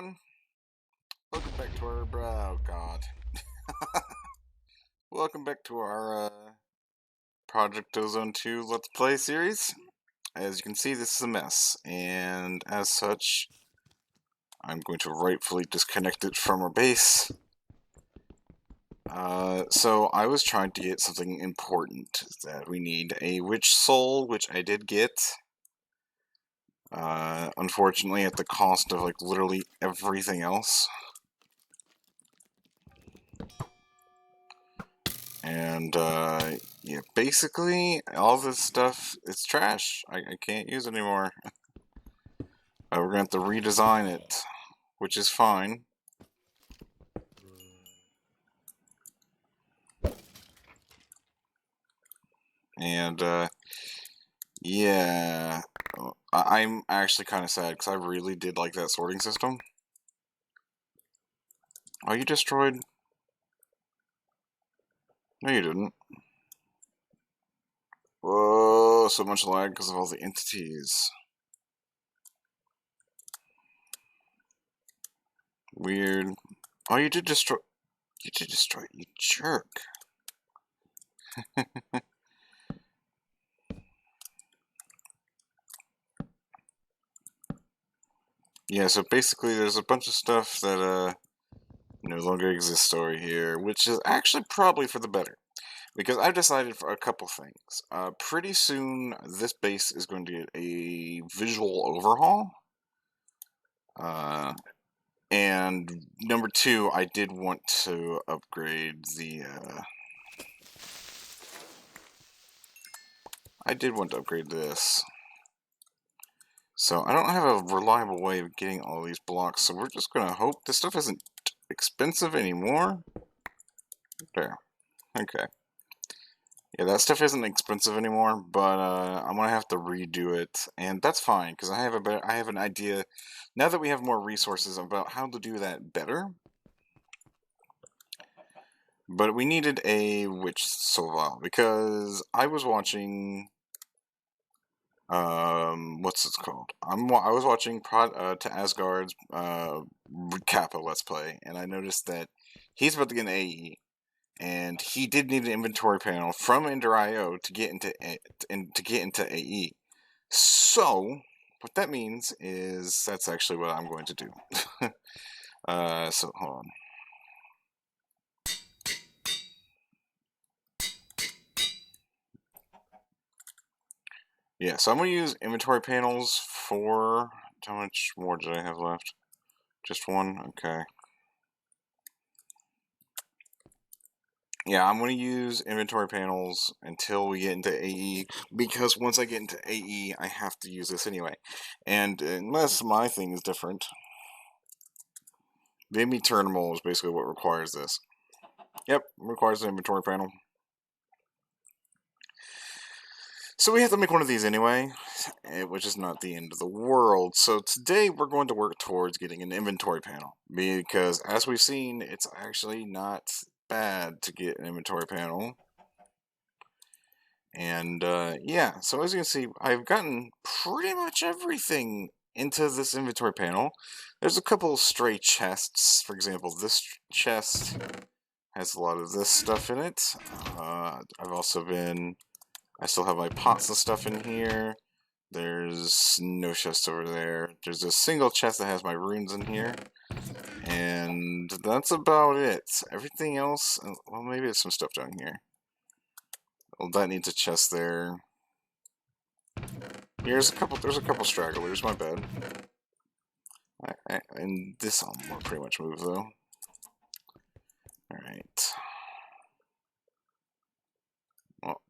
everyone. Welcome back to our oh god. Welcome back to our Project Ozone 2 Let's Play series. As you can see, this is a mess, and as such, I'm going to rightfully disconnect it from our base. So I was trying to get something important that we need a witch soul, which I did get. Unfortunately, at the cost of like literally everything else. And, yeah, basically, all this stuff, it's trash. I can't use it anymore. We're gonna have to redesign it, which is fine. And, yeah, I'm actually kind of sad, because I really did like that sorting system. Oh, you destroyed? No, you didn't. Whoa, so much lag because of all the entities. Weird. Oh, you did destroy. You did destroy, you jerk. Yeah, so basically there's a bunch of stuff that, no longer exists over here, which is actually probably for the better. Because I've decided for a couple things. Pretty soon, this base is going to get a visual overhaul. And number two, I did want to upgrade the, I did want to upgrade this. So I don't have a reliable way of getting all these blocks, so we're just going to hope this stuff isn't expensive anymore. There. Okay. Yeah, that stuff isn't expensive anymore, but I'm gonna have to redo it, and that's fine because I have an idea now that we have more resources about how to do that better. But we needed a witch soul because I was watching, what's it called? I was watching to Asgard's Kappa Let's Play, and I noticed that he's about to get an AE. And he did need an inventory panel from Ender.io to get into AE. So what that means is that's actually what I'm going to do. So hold on. Yeah, so I'm going to use inventory panels for... How much more did I have left? Just one? Okay. Yeah, I'm going to use inventory panels until we get into AE, because once I get into AE, I have to use this anyway. And unless my thing is different, maybe Turnable is basically what requires this. Yep, requires an inventory panel. So we have to make one of these anyway, which is not the end of the world. So today we're going to work towards getting an inventory panel, because as we've seen, it's actually not bad to get an inventory panel. And yeah, so as you can see, I've gotten pretty much everything into this inventory panel. There's a couple of stray chests. For example, this chest has a lot of this stuff in it. I still have my pots and stuff in here. There's no chest over there. There's a single chest that has my runes in here. And that's about it. Everything else, well, maybe there's some stuff down here. Well, that needs a chest there. There's a couple stragglers, my bad. And this I'll pretty much move, though. Alright. Well,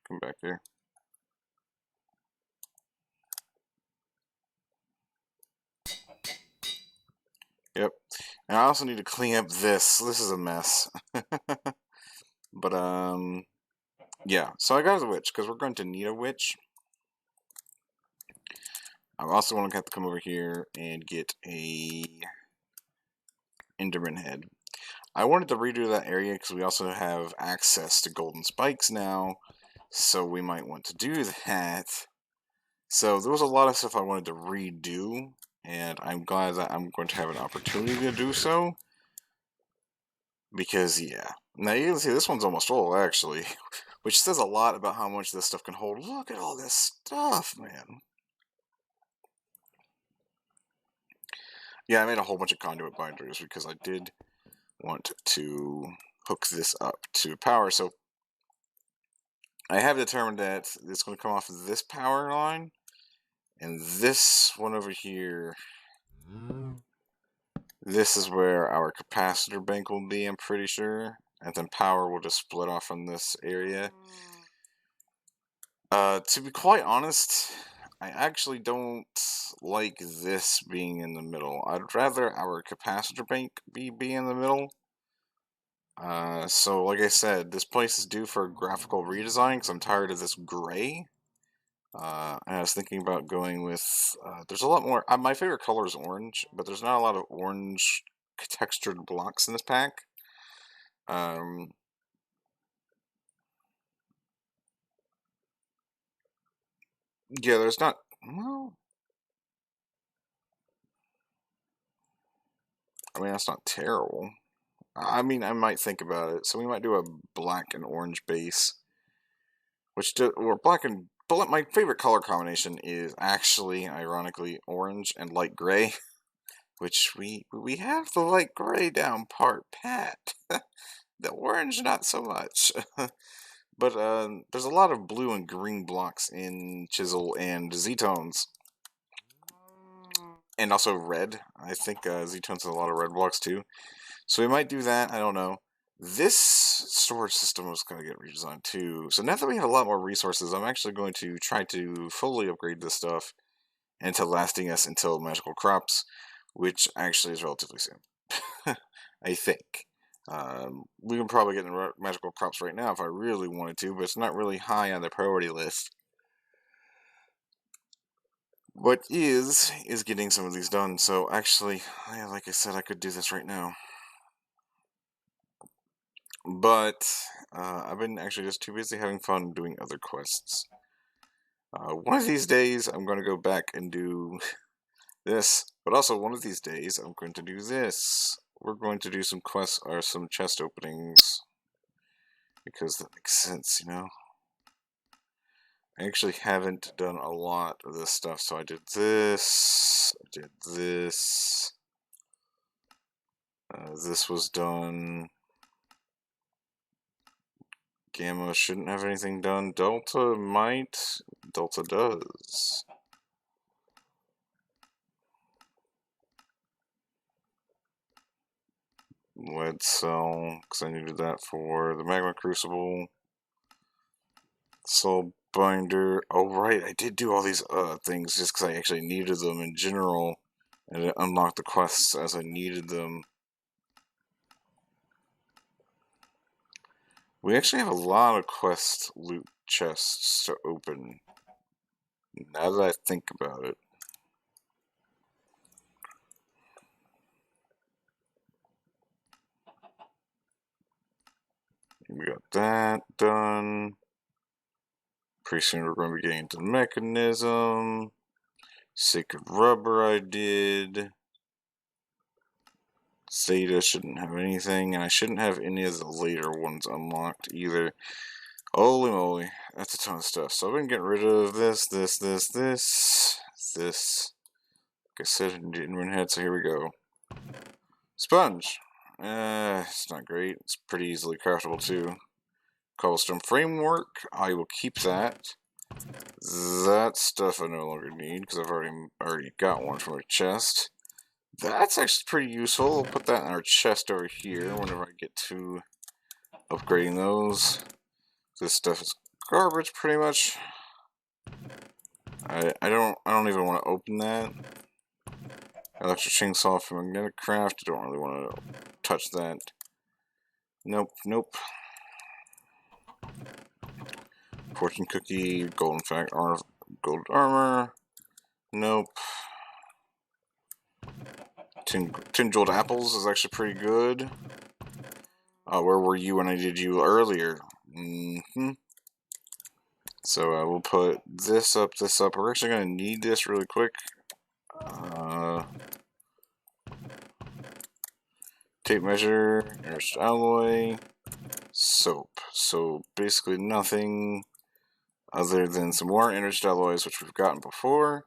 come back here. Yep. And I also need to clean up this. This is a mess. But, yeah. So I got a witch, because we're going to need a witch. I'm also going to have to come over here and get a Enderman head. I wanted to redo that area because we also have access to golden spikes now, so we might want to do that. So there was a lot of stuff I wanted to redo, and I'm glad that I'm going to have an opportunity to do so. Because, yeah. Now, you can see this one's almost full, actually. Which says a lot about how much this stuff can hold. Look at all this stuff, man. Yeah, I made a whole bunch of conduit binders because I did want to hook this up to power. So I have determined that it's going to come off of this power line. And this one over here, this is where our capacitor bank will be, I'm pretty sure. And then power will just split off from this area. To be quite honest, I actually don't like this being in the middle. I'd rather our capacitor bank be in the middle. So like I said, this place is due for a graphical redesign because I'm tired of this gray. And I was thinking about going with, there's a lot more, my favorite color is orange, but there's not a lot of orange textured blocks in this pack. Yeah, there's not, well, I mean, that's not terrible. I mean, I might think about it. So we might do a black and orange base, or black and, but my favorite color combination is actually, ironically, orange and light gray, which we have the light gray down part pat. The orange, not so much. But there's a lot of blue and green blocks in Chisel and Z-Tones. And also red. I think Z-Tones has a lot of red blocks too. So we might do that, I don't know. This storage system was going to get redesigned too. So now that we have a lot more resources, I'm actually going to try to fully upgrade this stuff into lasting us until magical crops, which actually is relatively soon. I think. We can probably get in magical crops right now if I really wanted to, but it's not really high on the priority list. What is getting some of these done. So actually, yeah, like I said, I could do this right now. But I've been actually just too busy having fun doing other quests. One of these days, I'm going to go back and do this, but also one of these days, I'm going to do this. We're going to do some quests or some chest openings because that makes sense, you know. I actually haven't done a lot of this stuff, so I did this, I did this. This was done. Gamma shouldn't have anything done. Delta might. Delta does. Lead cell, because I needed that for the magma crucible. Soul binder. Oh, right, I did do all these things just because I actually needed them in general. And it unlocked the quests as I needed them. We actually have a lot of quest loot chests to open. Now that I think about it. We got that done. Pretty soon we're going to be getting into the mechanism. Sacred rubber I did. Zeta shouldn't have anything, and I shouldn't have any of the later ones unlocked either. Holy moly, that's a ton of stuff. So I've been getting rid of this. Like I said, didn't run ahead, so here we go. Sponge. It's not great. It's pretty easily craftable too. Cobblestone framework. I will keep that. That stuff I no longer need because I've already got one from a chest. That's actually pretty useful. I'll put that in our chest over here whenever I get to upgrading those. This stuff is garbage pretty much. I don't even want to open that. Electric chainsaw for magnetic craft. I don't really want to touch that. Nope. Fortune cookie, golden gold armor. Nope. Tin jeweled apples is actually pretty good. Where were you when I did you earlier? So we'll put this up. We're actually going to need this really quick. tape measure, enriched alloy, soap. So basically nothing other than some more enriched alloys, which we've gotten before,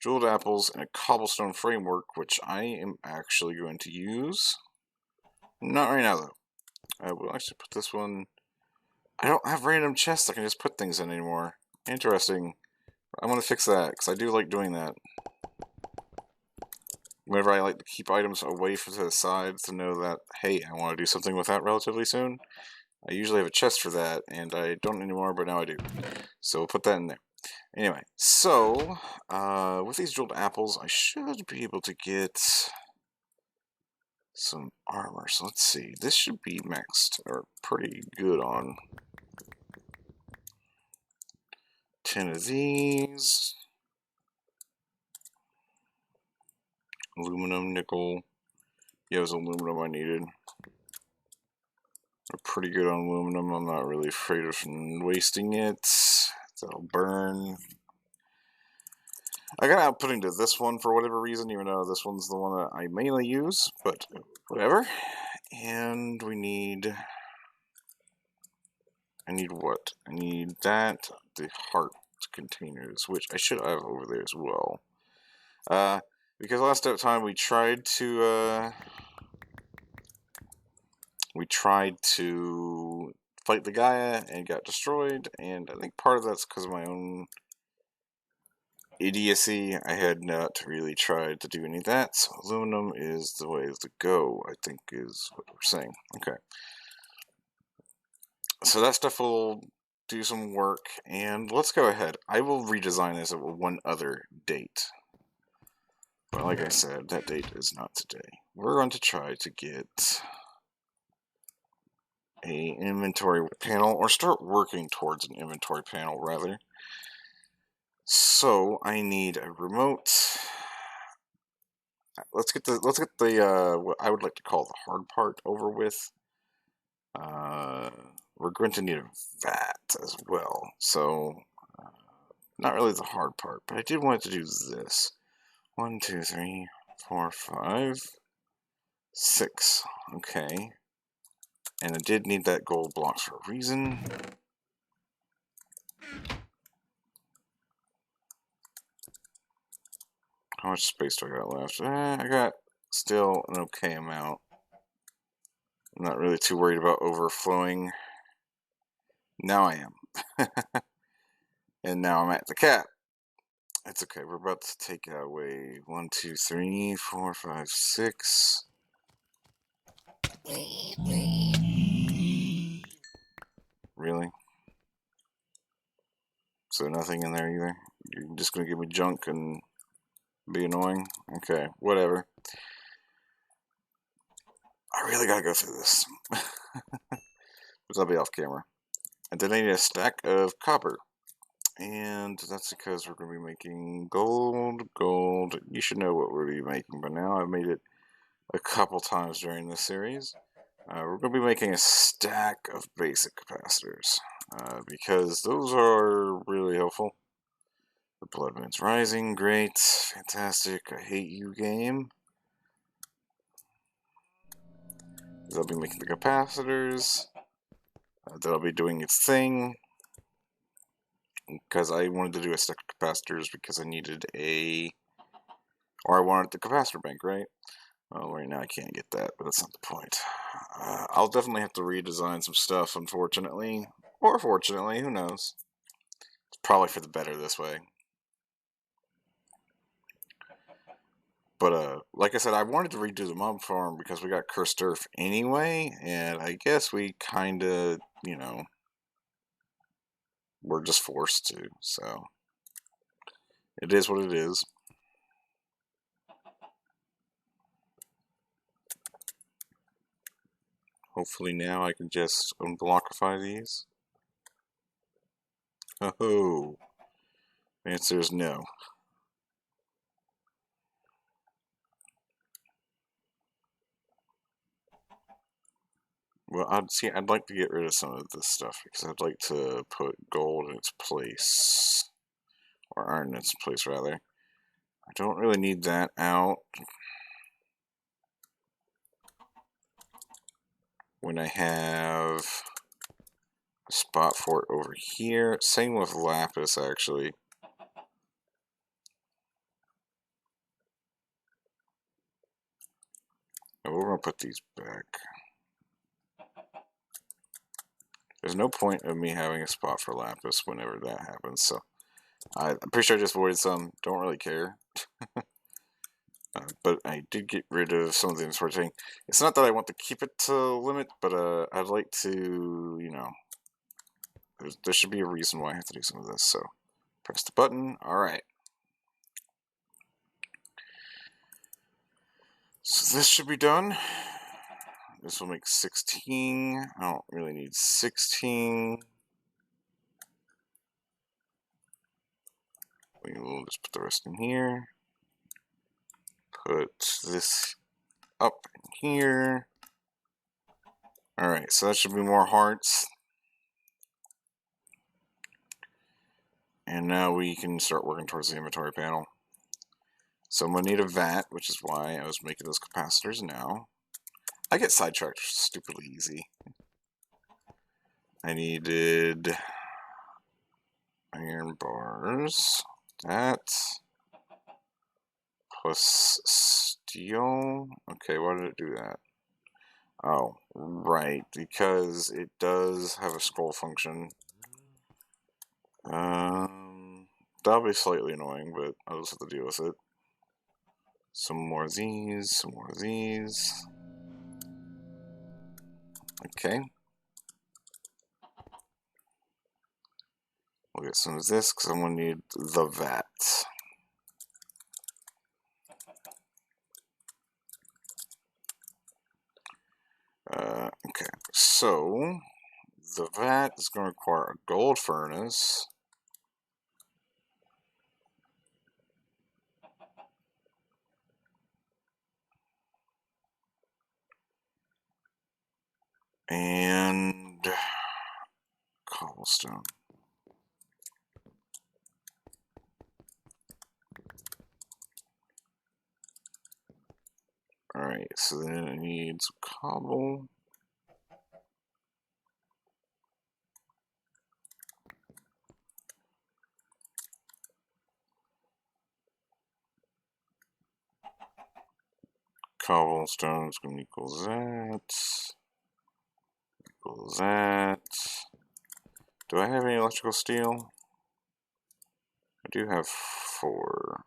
jeweled apples, and a cobblestone framework, which I am actually going to use. Not right now, though. I will actually put this one... I don't have random chests I can just put things in anymore. Interesting. I'm going to fix that, because I do like doing that. Whenever I like to keep items away from the side to know that, hey, I want to do something with that relatively soon, I usually have a chest for that, and I don't anymore, but now I do. So we'll put that in there. Anyway, so, with these jeweled apples, I should be able to get some armor. So let's see, this should be maxed, or pretty good on 10 of these. Aluminum, nickel. Yeah, it was aluminum I needed. We're pretty good on aluminum. I'm not really afraid of wasting it. That'll burn. I got outputting to this one for whatever reason, even though this one's the one that I mainly use, but whatever. And we need... I need what? I need that, the heart containers, which I should have over there as well. Because last time we tried to fight the Gaia and got destroyed, and I think part of that's because of my own idiocy. I had not really tried to do any of that, so aluminum is the way to go, I think is what we're saying. Okay. So that stuff will do some work, and let's go ahead. I will redesign this at one other date. But like I said, that date is not today. We're going to try to get an inventory panel, or start working towards an inventory panel, rather. So I need a remote. Let's get the what I would like to call the hard part over with. We're going to need a vat as well. So not really the hard part, but I did want to do this. 1, 2, 3, 4, 5, 6. Okay. And I did need that gold block for a reason. How much space do I got left? I got still an okay amount. I'm not really too worried about overflowing. Now I am. And now I'm at the cap. It's okay. We're about to take away 1, 2, 3, 4, 5, 6. Really? So nothing in there either? You're just going to give me junk and be annoying? Okay, whatever. I really gotta go through this. But I'll be off camera. And then I need a stack of copper. And that's because we're going to be making gold. You should know what we're going to be making by now. I've made it a couple times during this series. We're going to be making a stack of basic capacitors. Because those are really helpful. The blood moon's rising. Great. Fantastic. I hate you, game. I'll be making the capacitors. That'll be doing its thing. Because I wanted to do a stack of capacitors because I needed or I wanted the capacitor bank, right? Well, right now I can't get that, but that's not the point. I'll definitely have to redesign some stuff, unfortunately. Or fortunately, who knows. It's probably for the better this way. But, like I said, I wanted to redo the mob farm because we got cursed turf anyway, and I guess we kinda, you know, we're just forced to, so it is what it is. Hopefully now I can just unblockify these. Oh, the answer is no. Well, I'd like to get rid of some of this stuff because I'd like to put gold in its place, or iron in its place rather. I don't really need that out. when I have a spot for it over here. Same with lapis, actually. And we're going to put these back. There's no point of me having a spot for lapis whenever that happens, so I'm pretty sure I just voided some. Don't really care. But I did get rid of some of the inventory thing. It's not that I want to keep it to limit, but I'd like to, you know, there should be a reason why I have to do some of this. So press the button. All right. So this should be done. This will make 16. I don't really need 16. We will just put the rest in here. Put this up in here. Alright, so that should be more hearts. And now we can start working towards the inventory panel. So I'm going to need a vat, which is why I was making those capacitors now. I get sidetracked stupidly easy. I needed iron bars. That. Plus steel. Okay, why did it do that? Oh, right, because it does have a scroll function. That'll be slightly annoying, but I'll just have to deal with it. Some more of these, some more of these. Okay. We'll get some of this, because I'm going to need the vat. Okay, so the vat is going to require a gold furnace. And cobblestone. Alright, so then I need some cobble. Cobblestone is going to equal that. Equal that. Do I have any electrical steel? I do have 4.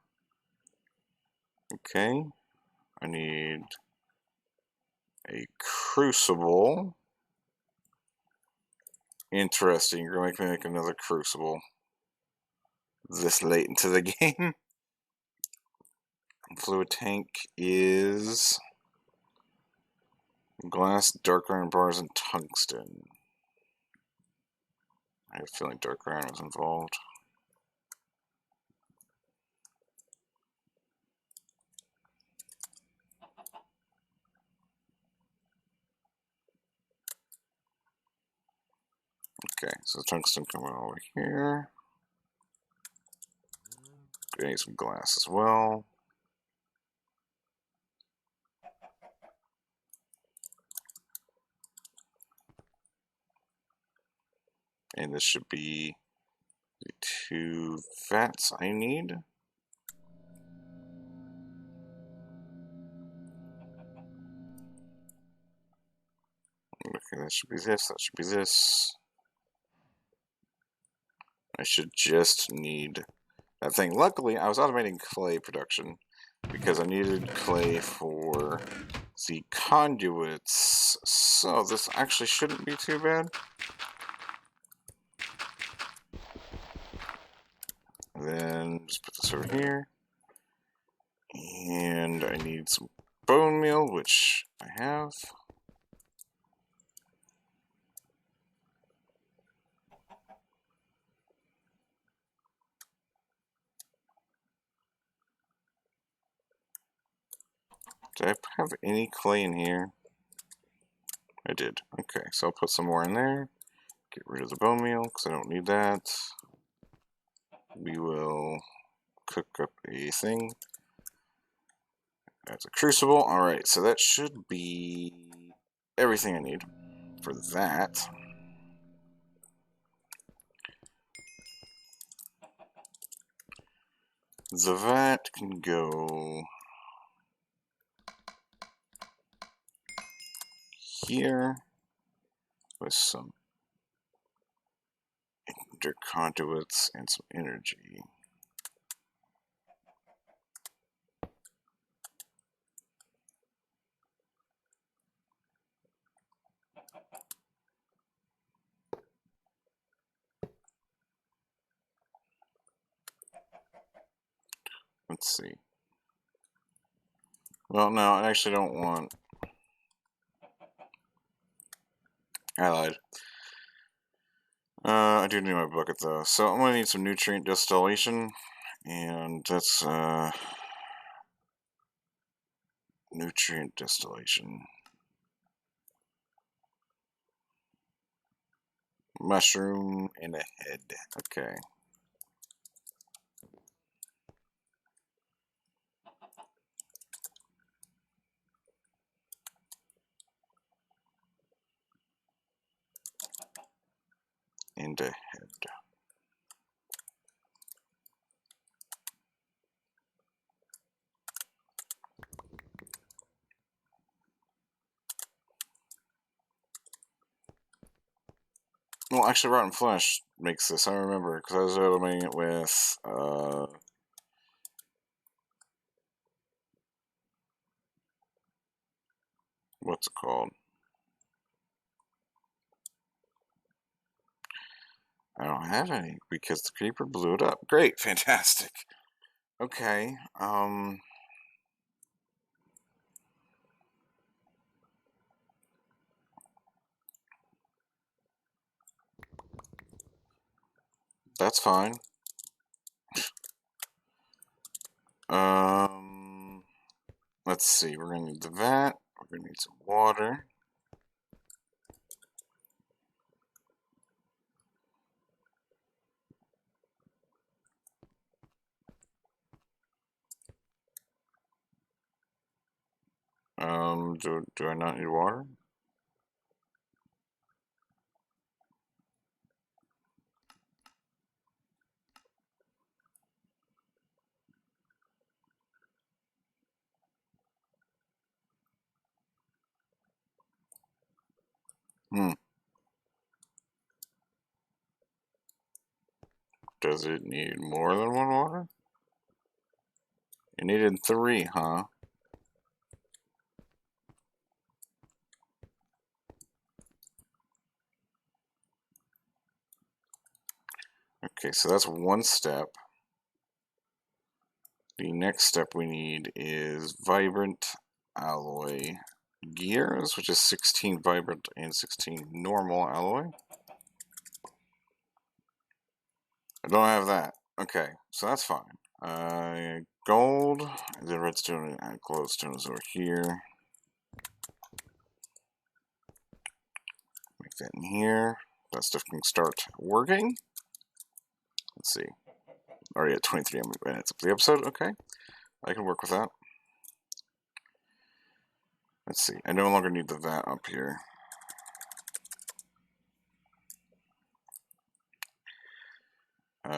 Okay. I need a crucible. Interesting. You're going to make me make another crucible this late into the game. Fluid tank is glass, dark iron bars, and tungsten. I have a feeling dark iron was involved. Okay, so the tungsten coming over here. I need some glass as well. And this should be the 2 vats I need. Okay, that should be this, that should be this. I should just need that thing. Luckily, I was automating clay production because I needed clay for the conduits. So this actually shouldn't be too bad. Then just put this over here. And I need some bone meal, which I have. Did I have any clay in here? I did. Okay, so I'll put some more in there. Get rid of the bone meal, because I don't need that. We will cook up a thing. That's a crucible. Alright, so that should be everything I need. for that. The vat can go here with some interconduits and some energy. Let's see. Well, no, I actually don't want... I lied. I do need my bucket though, so I'm gonna need some nutrient distillation, and that's nutrient distillation. Mushroom and a head. Okay. And a head. Well, actually, rotten flesh makes this. I remember because I was automating it with what's it called? I don't have any because the creeper blew it up. Great, fantastic. Okay, that's fine. Let's see. We're gonna need the vat. We're gonna need some water. Do I not need water? Hmm. Does it need more than one water? It needed 3, huh? Okay, so that's one step. The next step we need is vibrant alloy gears, which is 16 vibrant and 16 normal alloy. I don't have that. Okay, so that's fine. Gold, the redstone and glowstone is over here. Make that in here. That stuff can start working. Let's see. Already at 23 minutes of the episode. Okay, I can work with that. Let's see. I no longer need the vat up here.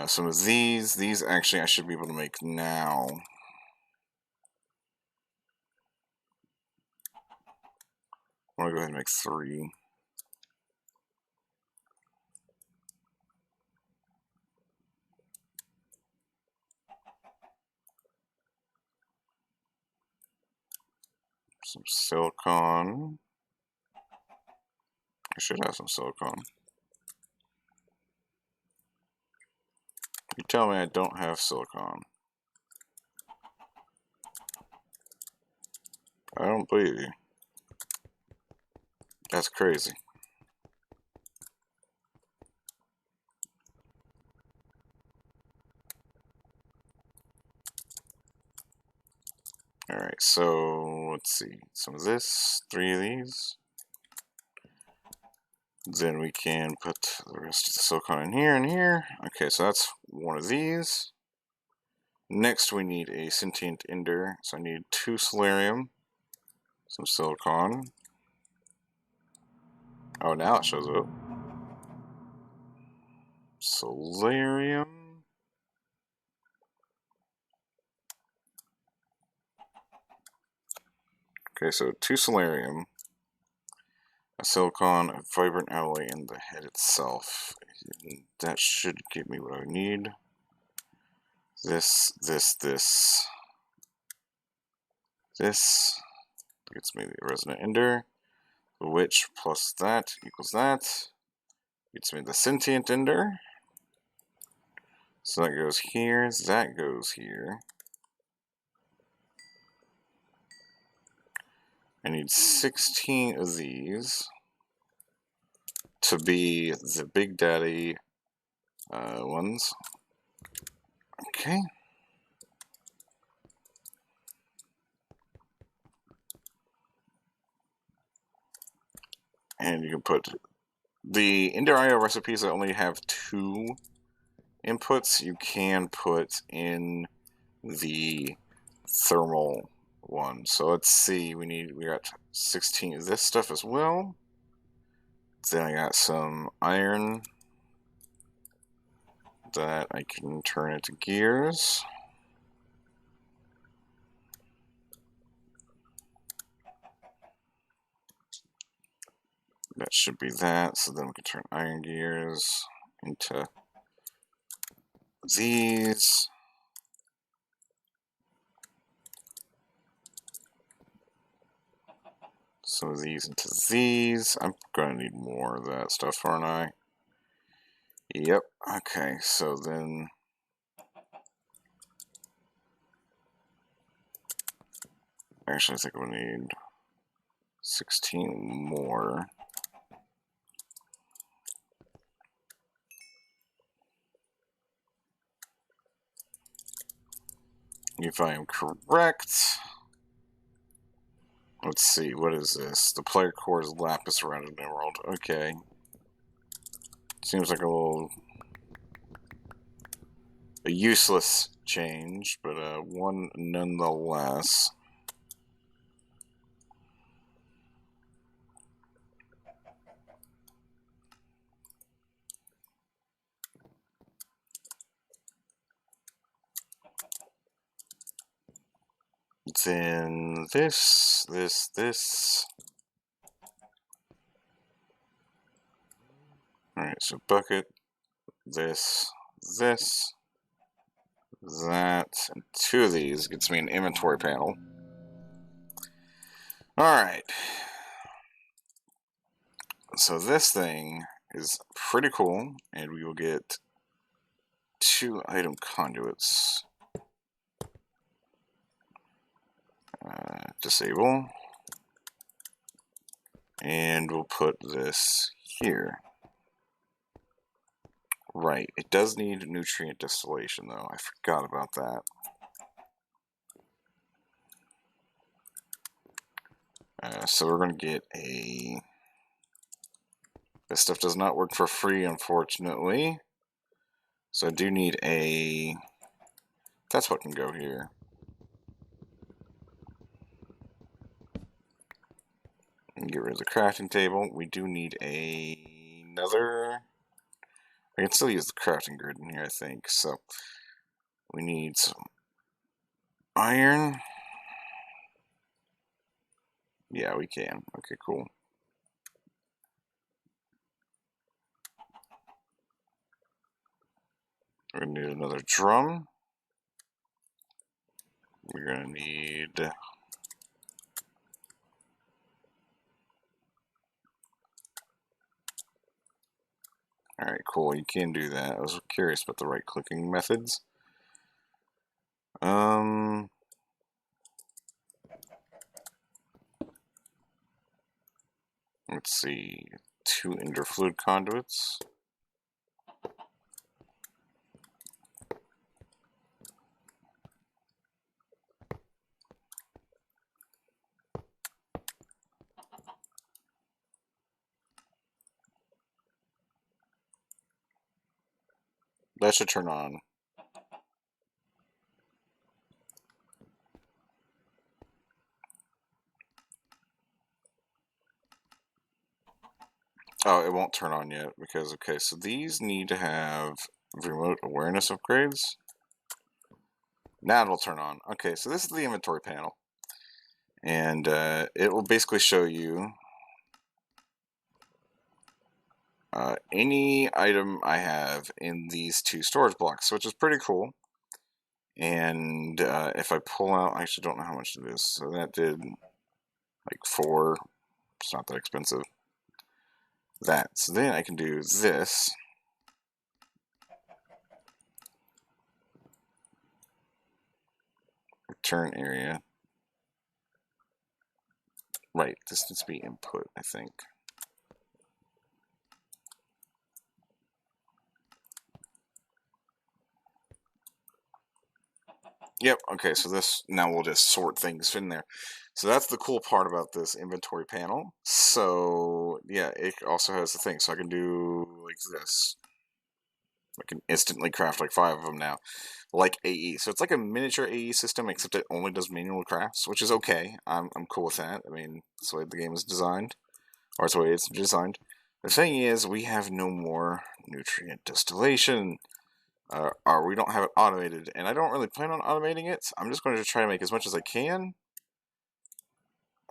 Some of these actually I should be able to make now. I want to go ahead and make 3. Some silicon. I should have some silicon. You tell me I don't have silicon. I don't believe you. That's crazy. Alright, so let's see. Some of this, 3 of these. Then we can put the rest of the silicon in here and here. Okay, so that's one of these. Next we need a sentient ender. So I need 2 solarium, some silicon. Oh, now it shows up. Solarium. Okay, so 2 solarium, a silicon, a vibrant alloy, and the head itself. That should give me what I need. This gets me the resonant ender, which plus that equals that. Gets me the sentient ender. So that goes here, that goes here. I need 16 of these to be the Big Daddy ones. Okay. And you can put the Ender IO recipes that only have 2 inputs, you can put in the thermal one. So let's see, we got 16 of this stuff as well. Then I got some iron that I can turn into gears. That should be that, so then we can turn iron gears into these. Some of these into these. I'm going to need more of that stuff, aren't I? Yep. Okay, so then... Actually, I think we'll need 16 more. If I am correct... Let's see, what is this? The player core is lapis around an emerald. Okay. Seems like a useless change, but one nonetheless. Then this. Alright, so bucket, this, that, and 2 of these gets me an inventory panel. Alright. So this thing is pretty cool, and we will get 2 item conduits. Disable. And we'll put this here. Right, it does need nutrient distillation though. I forgot about that. So we're going to get a... This stuff does not work for free, unfortunately. So I do need a... That's what can go here. And get rid of the crafting table. We do need another... I can still use the crafting grid in here, I think. So we need some iron. Yeah, we can. Okay, cool. We're going to need another drum. We're going to need... Alright, cool. You can do that. I was curious about the right-clicking methods. Let's see. 2 ender fluid conduits. That should turn on. Oh, it won't turn on yet because, okay, so these need to have remote awareness upgrades. Now it'll turn on. Okay, so this is the inventory panel. And it will basically show you any item I have in these two storage blocks, which is pretty cool. And if I pull out, I actually don't know how much it is. So that did like 4. It's not that expensive. So then I can do this. Return area. Right, this needs to be input, I think. Yep, okay, so this, now we'll just sort things in there. So that's the cool part about this inventory panel. So, yeah, it also has the thing. So I can do like this. I can instantly craft like 5 of them now, like AE. So it's like a miniature AE system, except it only does manual crafts, which is okay. I'm cool with that. I mean, that's the way the game is designed, or it's the way it's designed. The thing is, we have no more nutrient distillation. Or we don't have it automated, and I don't really plan on automating it. I'm just going to try to make as much as I can,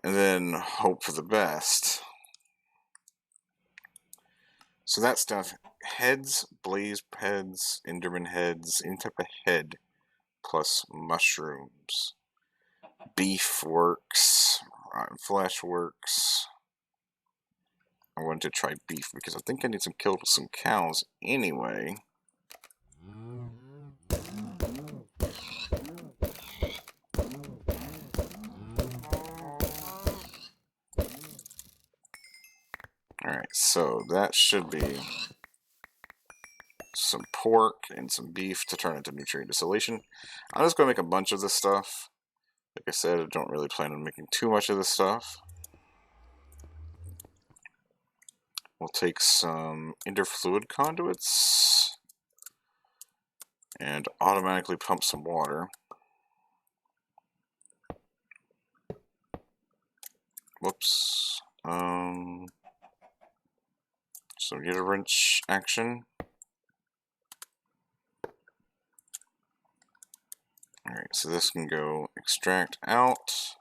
and then hope for the best. So that stuff, heads, blaze heads, enderman heads, any type of head, plus mushrooms. Beef works, rotten flesh works. I wanted to try beef because I think I need kill some cows anyway. Alright, so that should be some pork and some beef to turn into nutrient distillation. I'm just going to make a bunch of this stuff. Like I said, I don't really plan on making too much of this stuff. We'll take some interfluid conduits and automatically pump some water. Whoops. So get a wrench action. Alright, so this can go extract out.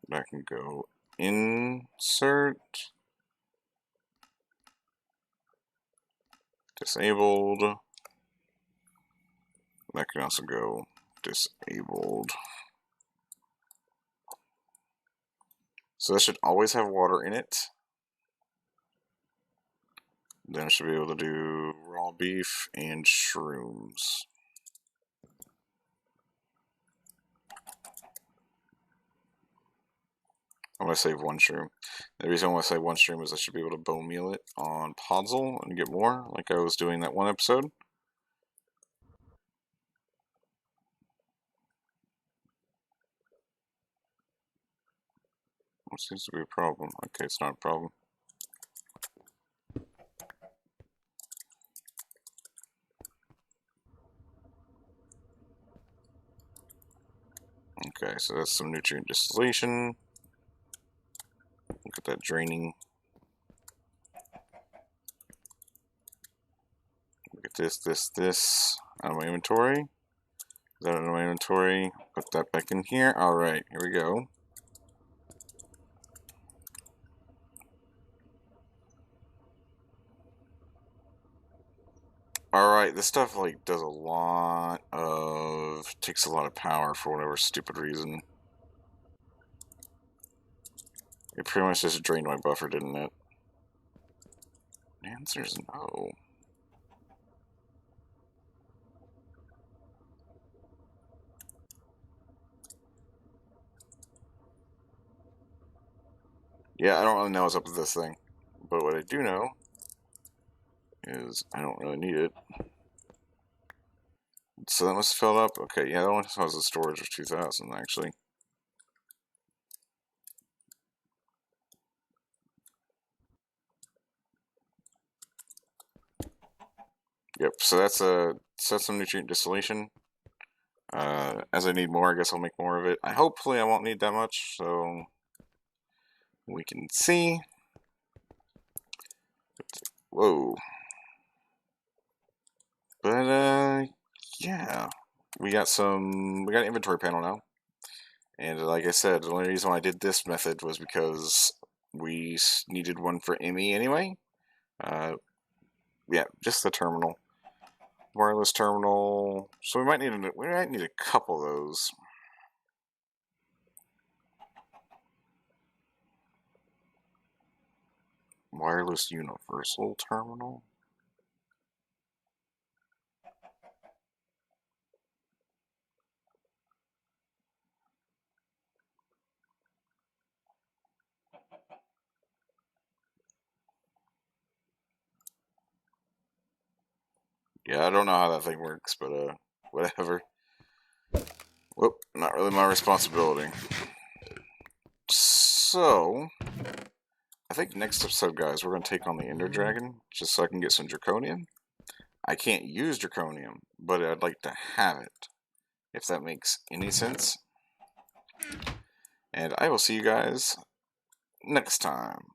That can go insert. Disabled. That can also go disabled. So this should always have water in it. Then I should be able to do raw beef and shrooms. I'm going to save 1 shroom. The reason I want to save 1 shroom is I should be able to bone meal it on Podzol and get more, like I was doing that one episode. What seems to be a problem? Okay, it's not a problem. Okay, so that's some nutrient distillation. Look at that draining. Look at this out of my inventory. That out of my inventory. Put that back in here. Alright, here we go. Alright, this stuff like does a lot of, takes a lot of power for whatever stupid reason. It pretty much just drained my buffer, didn't it? The answer is no. Yeah, I don't really know what's up with this thing. But what I do know is I don't really need it. So that must have filled up. Okay, yeah, that one has a storage of 2,000 actually. Yep, so that's some nutrient distillation. As I need more, I guess I'll make more of it. Hopefully I won't need that much, so we can see. Whoa. But, yeah. We got an inventory panel now. And like I said, the only reason why I did this method was because we needed one for Emmy anyway. Yeah, just the terminal. Wireless terminal. So we might need a couple of those. Wireless universal terminal. Yeah, I don't know how that thing works, but whatever. Whoop, not really my responsibility. So, I think next episode, guys, we're going to take on the Ender Dragon, just so I can get some Draconium. I can't use Draconium, but I'd like to have it, if that makes any sense. And I will see you guys next time.